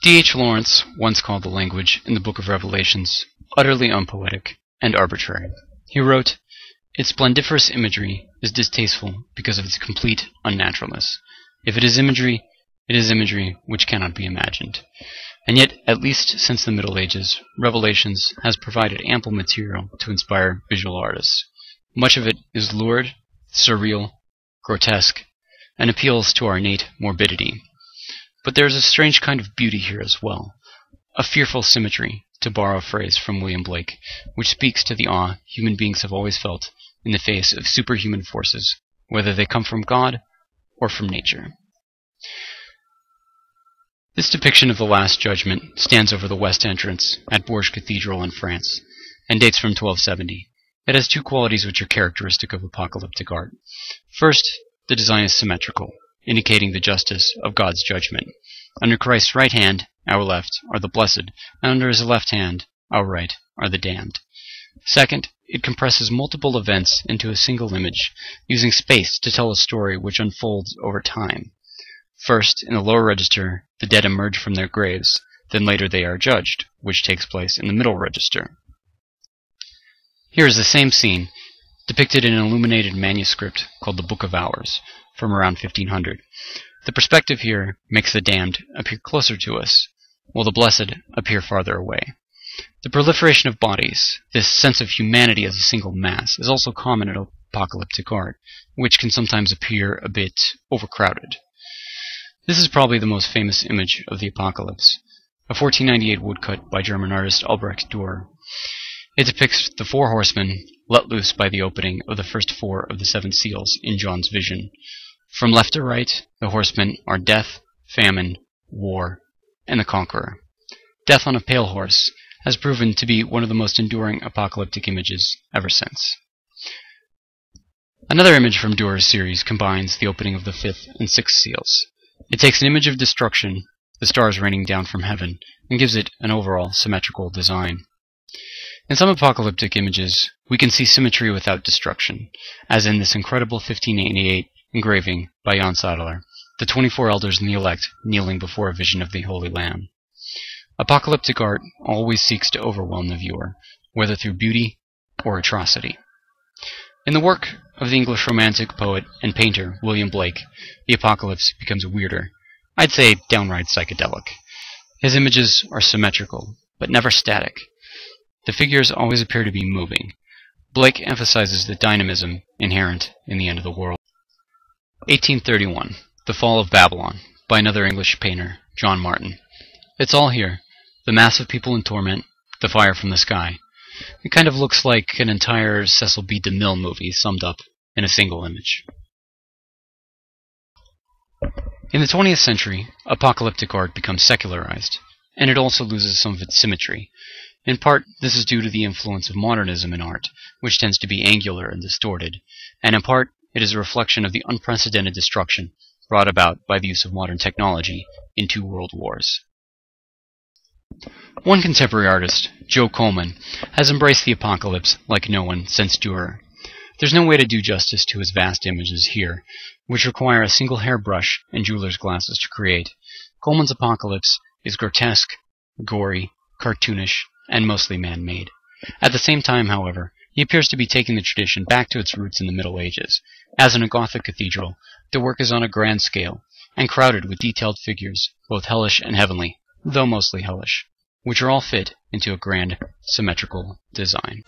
D.H. Lawrence once called the language in the Book of Revelations utterly unpoetic and arbitrary. He wrote, "Its splendiferous imagery is distasteful because of its complete unnaturalness. If it is imagery which cannot be imagined." And yet, at least since the Middle Ages, Revelations has provided ample material to inspire visual artists. Much of it is lurid, surreal, grotesque, and appeals to our innate morbidity. But there is a strange kind of beauty here as well, a fearful symmetry, to borrow a phrase from William Blake, which speaks to the awe human beings have always felt in the face of superhuman forces, whether they come from God or from nature. This depiction of the Last Judgment stands over the west entrance at Bourges Cathedral in France, and dates from 1270. It has two qualities which are characteristic of apocalyptic art. First, the design is symmetrical, indicating the justice of God's judgment. Under Christ's right hand, our left, are the blessed, and under his left hand, our right, are the damned. Second, it compresses multiple events into a single image, using space to tell a story which unfolds over time. First, in the lower register, the dead emerge from their graves, then later they are judged, which takes place in the middle register. Here is the same scene, depicted in an illuminated manuscript called the Book of Hours, from around 1500. The perspective here makes the damned appear closer to us, while the blessed appear farther away. The proliferation of bodies, this sense of humanity as a single mass, is also common in apocalyptic art, which can sometimes appear a bit overcrowded. This is probably the most famous image of the apocalypse, a 1498 woodcut by German artist Albrecht Dürer. It depicts the four horsemen let loose by the opening of the first four of the seven seals in John's vision. From left to right, the horsemen are death, famine, war, and the conqueror. Death on a pale horse has proven to be one of the most enduring apocalyptic images ever since. Another image from Dürer's series combines the opening of the fifth and sixth seals. It takes an image of destruction, the stars raining down from heaven, and gives it an overall symmetrical design. In some apocalyptic images, we can see symmetry without destruction, as in this incredible 1588 engraving by Jan Sadler, the 24 elders and the elect kneeling before a vision of the Holy Lamb. Apocalyptic art always seeks to overwhelm the viewer, whether through beauty or atrocity. In the work of the English romantic poet and painter William Blake, the apocalypse becomes weirder, I'd say downright psychedelic. His images are symmetrical, but never static. The figures always appear to be moving. Blake emphasizes the dynamism inherent in the end of the world. 1831, The Fall of Babylon, by another English painter, John Martin. It's all here. The mass of people in torment, the fire from the sky. It kind of looks like an entire Cecil B. DeMille movie summed up in a single image. In the 20th century, apocalyptic art becomes secularized, and it also loses some of its symmetry. In part, this is due to the influence of modernism in art, which tends to be angular and distorted, and in part, it is a reflection of the unprecedented destruction brought about by the use of modern technology in 2 world wars. One contemporary artist, Joe Coleman, has embraced the apocalypse like no one since Dürer. There's no way to do justice to his vast images here, which require a single hairbrush and jeweler's glasses to create. Coleman's apocalypse is grotesque, gory, cartoonish, and mostly man-made. At the same time, however, he appears to be taking the tradition back to its roots in the Middle Ages. As in a Gothic cathedral, the work is on a grand scale, and crowded with detailed figures, both hellish and heavenly, though mostly hellish, which are all fit into a grand, symmetrical design.